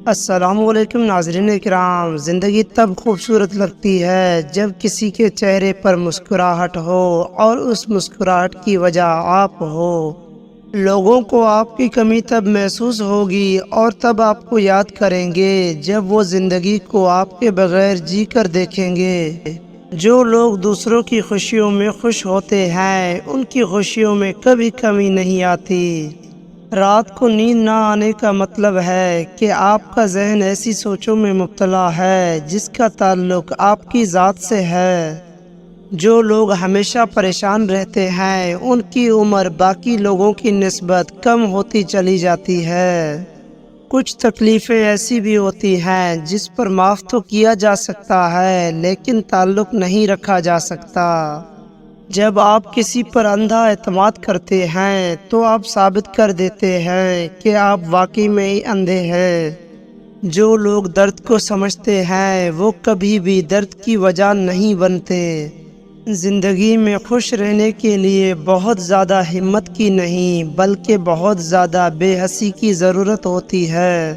السلام علیکم ناظرین کرام۔ زندگی تب خوبصورت لگتی ہے جب کسی کے چہرے پر مسکراہٹ ہو اور اس مسکراہٹ کی وجہ آپ ہو۔ لوگوں کو آپ کی کمی تب محسوس ہوگی اور تب آپ کو یاد کریں گے جب وہ زندگی کو آپ کے بغیر جی کر دیکھیں گے۔ جو لوگ دوسروں کی خوشیوں میں خوش ہوتے ہیں ان کی خوشیوں میں کبھی کمی نہیں آتی۔ رات کو نیند نہ آنے کا مطلب ہے کہ آپ کا ذہن ایسی سوچوں میں مبتلا ہے جس کا تعلق آپ کی ذات سے ہے۔ جو لوگ ہمیشہ پریشان رہتے ہیں ان کی عمر باقی لوگوں کی نسبت کم ہوتی چلی جاتی ہے۔ کچھ تکلیفیں ایسی بھی ہوتی ہیں جس پر معاف تو کیا جا سکتا ہے لیکن تعلق نہیں رکھا جا سکتا۔ جب آپ کسی پر اندھا اعتماد کرتے ہیں تو آپ ثابت کر دیتے ہیں کہ آپ واقعی میں ہی اندھے ہیں۔ جو لوگ درد کو سمجھتے ہیں وہ کبھی بھی درد کی وجہ نہیں بنتے۔ زندگی میں خوش رہنے کے لیے بہت زیادہ ہمت کی نہیں بلکہ بہت زیادہ بے حسی کی ضرورت ہوتی ہے۔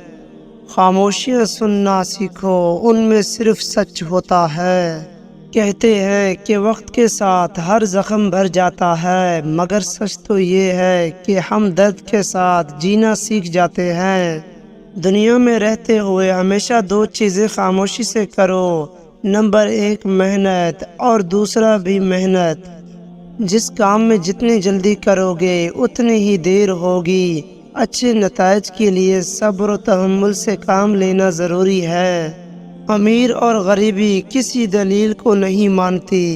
خاموشیاں سننا سیکھو، ان میں صرف سچ ہوتا ہے۔ کہتے ہیں کہ وقت کے ساتھ ہر زخم بھر جاتا ہے مگر سچ تو یہ ہے کہ ہم درد کے ساتھ جینا سیکھ جاتے ہیں۔ دنیا میں رہتے ہوئے ہمیشہ دو چیزیں خاموشی سے کرو، نمبر 1 محنت اور دوسرا بھی محنت۔ جس کام میں جتنی جلدی کرو گے اتنی ہی دیر ہوگی۔ اچھے نتائج کے لیے صبر و تحمل سے کام لینا ضروری ہے۔ امیر اور غریبی کسی دلیل کو نہیں مانتی۔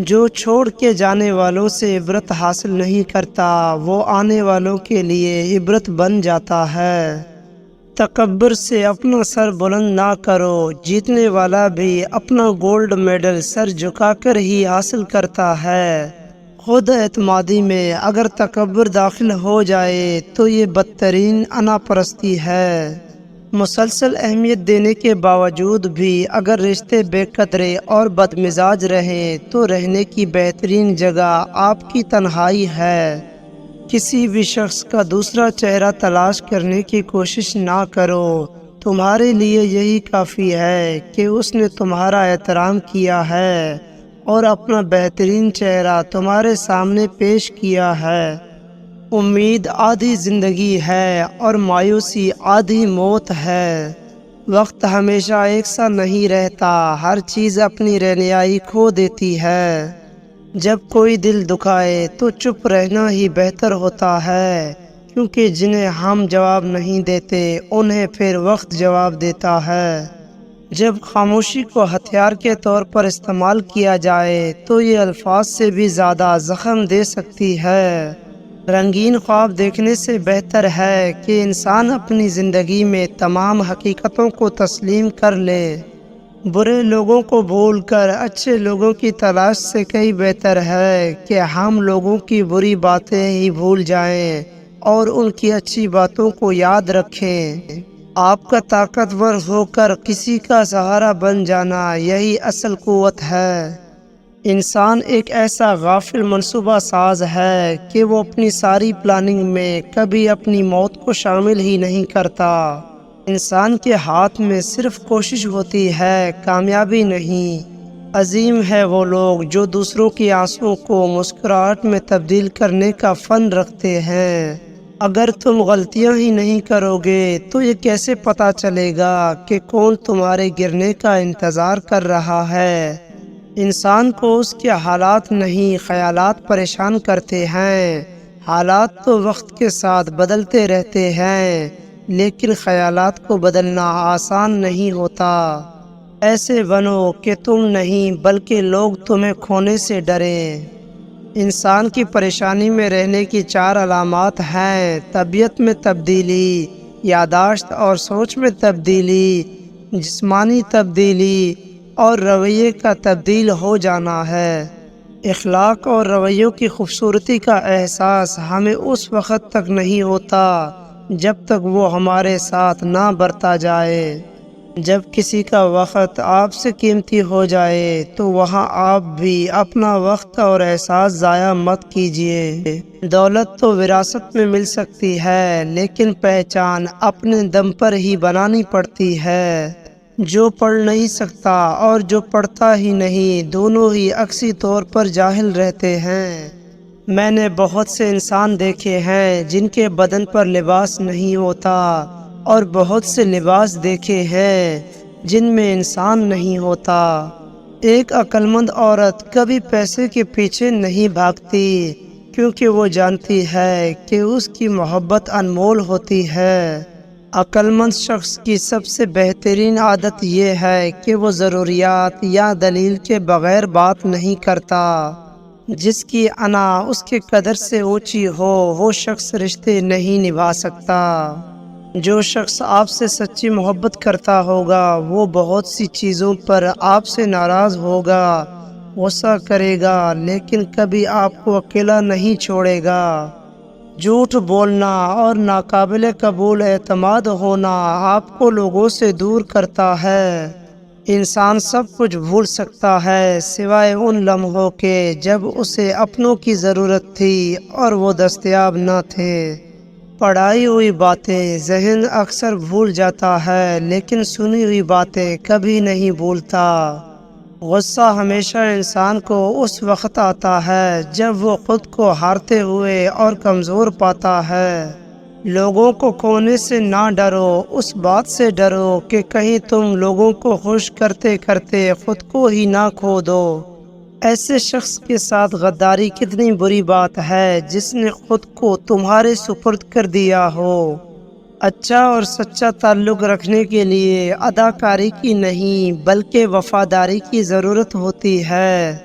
جو چھوڑ کے جانے والوں سے عبرت حاصل نہیں کرتا وہ آنے والوں کے لیے عبرت بن جاتا ہے۔ تکبر سے اپنا سر بلند نہ کرو، جیتنے والا بھی اپنا گولڈ میڈل سر جھکا کر ہی حاصل کرتا ہے۔ خود اعتمادی میں اگر تکبر داخل ہو جائے تو یہ بدترین انا پرستی ہے۔ مسلسل اہمیت دینے کے باوجود بھی اگر رشتے بے قدرے اور بدمزاج رہیں تو رہنے کی بہترین جگہ آپ کی تنہائی ہے۔ کسی بھی شخص کا دوسرا چہرہ تلاش کرنے کی کوشش نہ کرو، تمہارے لیے یہی کافی ہے کہ اس نے تمہارا احترام کیا ہے اور اپنا بہترین چہرہ تمہارے سامنے پیش کیا ہے۔ امید آدھی زندگی ہے اور مایوسی آدھی موت ہے۔ وقت ہمیشہ ایک سا نہیں رہتا، ہر چیز اپنی رہنمائی کھو دیتی ہے۔ جب کوئی دل دکھائے تو چپ رہنا ہی بہتر ہوتا ہے، کیونکہ جنہیں ہم جواب نہیں دیتے انہیں پھر وقت جواب دیتا ہے۔ جب خاموشی کو ہتھیار کے طور پر استعمال کیا جائے تو یہ الفاظ سے بھی زیادہ زخم دے سکتی ہے۔ رنگین خواب دیکھنے سے بہتر ہے کہ انسان اپنی زندگی میں تمام حقیقتوں کو تسلیم کر لے۔ برے لوگوں کو بھول کر اچھے لوگوں کی تلاش سے کہیں بہتر ہے کہ ہم لوگوں کی بری باتیں ہی بھول جائیں اور ان کی اچھی باتوں کو یاد رکھیں۔ آپ کا طاقتور ہو کر کسی کا سہارا بن جانا یہی اصل قوت ہے۔ انسان ایک ایسا غافل منصوبہ ساز ہے کہ وہ اپنی ساری پلاننگ میں کبھی اپنی موت کو شامل ہی نہیں کرتا۔ انسان کے ہاتھ میں صرف کوشش ہوتی ہے، کامیابی نہیں۔ عظیم ہے وہ لوگ جو دوسروں کی آنسوؤں کو مسکراہٹ میں تبدیل کرنے کا فن رکھتے ہیں۔ اگر تم غلطیاں ہی نہیں کرو گے تو یہ کیسے پتہ چلے گا کہ کون تمہارے گرنے کا انتظار کر رہا ہے؟ انسان کو اس کے حالات نہیں خیالات پریشان کرتے ہیں۔ حالات تو وقت کے ساتھ بدلتے رہتے ہیں لیکن خیالات کو بدلنا آسان نہیں ہوتا۔ ایسے بنو کہ تم نہیں بلکہ لوگ تمہیں کھونے سے ڈریں۔ انسان کی پریشانی میں رہنے کی 4 علامات ہیں: طبیعت میں تبدیلی، یادداشت اور سوچ میں تبدیلی، جسمانی تبدیلی اور رویے کا تبدیل ہو جانا ہے۔ اخلاق اور رویوں کی خوبصورتی کا احساس ہمیں اس وقت تک نہیں ہوتا جب تک وہ ہمارے ساتھ نہ برتا جائے۔ جب کسی کا وقت آپ سے قیمتی ہو جائے تو وہاں آپ بھی اپنا وقت اور احساس ضائع مت کیجیے۔ دولت تو وراثت میں مل سکتی ہے، لیکن پہچان اپنے دم پر ہی بنانی پڑتی ہے۔ جو پڑھ نہیں سکتا اور جو پڑھتا ہی نہیں، دونوں ہی عکسی طور پر جاہل رہتے ہیں۔ میں نے بہت سے انسان دیکھے ہیں جن کے بدن پر لباس نہیں ہوتا، اور بہت سے لباس دیکھے ہیں جن میں انسان نہیں ہوتا۔ ایک عقل مند عورت کبھی پیسے کے پیچھے نہیں بھاگتی، کیونکہ وہ جانتی ہے کہ اس کی محبت انمول ہوتی ہے۔ عقل مند شخص کی سب سے بہترین عادت یہ ہے کہ وہ ضروریات یا دلیل کے بغیر بات نہیں کرتا۔ جس کی انا اس کے قدر سے اونچی ہو، وہ شخص رشتے نہیں نبھا سکتا۔ جو شخص آپ سے سچی محبت کرتا ہوگا وہ بہت سی چیزوں پر آپ سے ناراض ہوگا، غصہ کرے گا، لیکن کبھی آپ کو اکیلا نہیں چھوڑے گا۔ جھوٹ بولنا اور ناقابل قبول اعتماد ہونا آپ کو لوگوں سے دور کرتا ہے۔ انسان سب کچھ بھول سکتا ہے سوائے ان لمحوں کے جب اسے اپنوں کی ضرورت تھی اور وہ دستیاب نہ تھے۔ پڑھائی ہوئی باتیں ذہن اکثر بھول جاتا ہے، لیکن سنی ہوئی باتیں کبھی نہیں بھولتا۔ غصہ ہمیشہ انسان کو اس وقت آتا ہے جب وہ خود کو ہارتے ہوئے اور کمزور پاتا ہے۔ لوگوں کو کھونے سے نہ ڈرو، اس بات سے ڈرو کہ کہیں تم لوگوں کو خوش کرتے کرتے خود کو ہی نہ کھو دو۔ ایسے شخص کے ساتھ غداری کتنی بری بات ہے جس نے خود کو تمہارے سپرد کر دیا ہو۔ اچھا اور سچا تعلق رکھنے کے لیے اداکاری کی نہیں بلکہ وفاداری کی ضرورت ہوتی ہے۔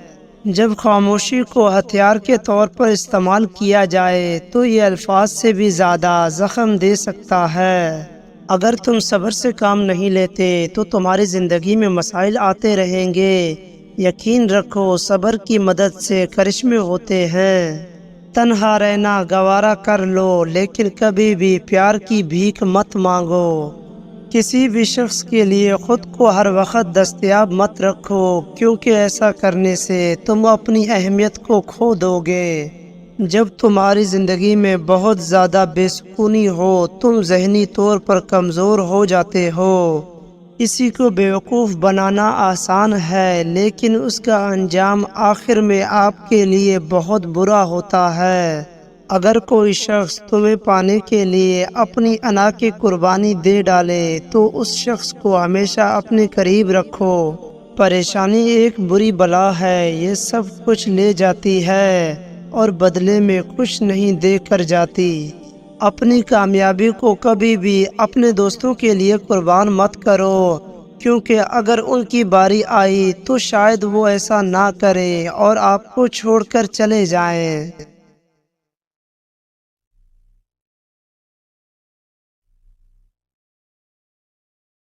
جب خاموشی کو ہتھیار کے طور پر استعمال کیا جائے تو یہ الفاظ سے بھی زیادہ زخم دے سکتا ہے۔ اگر تم صبر سے کام نہیں لیتے تو تمہاری زندگی میں مسائل آتے رہیں گے۔ یقین رکھو، صبر کی مدد سے کرشمے ہوتے ہیں۔ تنہا رہنا گوارا کر لو، لیکن کبھی بھی پیار کی بھیک مت مانگو۔ کسی بھی شخص کے لیے خود کو ہر وقت دستیاب مت رکھو، کیونکہ ایسا کرنے سے تم اپنی اہمیت کو کھو دو گے۔ جب تمہاری زندگی میں بہت زیادہ بے سکونی ہو، تم ذہنی طور پر کمزور ہو جاتے ہو۔ کسی کو بیوقوف بنانا آسان ہے، لیکن اس کا انجام آخر میں آپ کے لیے بہت برا ہوتا ہے۔ اگر کوئی شخص تمہیں پانے کے لیے اپنی انا کی قربانی دے ڈالے تو اس شخص کو ہمیشہ اپنے قریب رکھو۔ پریشانی ایک بری بلا ہے، یہ سب کچھ لے جاتی ہے اور بدلے میں کچھ نہیں دے کر جاتی۔ اپنی کامیابی کو کبھی بھی اپنے دوستوں کے لیے قربان مت کرو، کیونکہ اگر ان کی باری آئی تو شاید وہ ایسا نہ کریں اور آپ کو چھوڑ کر چلے جائیں۔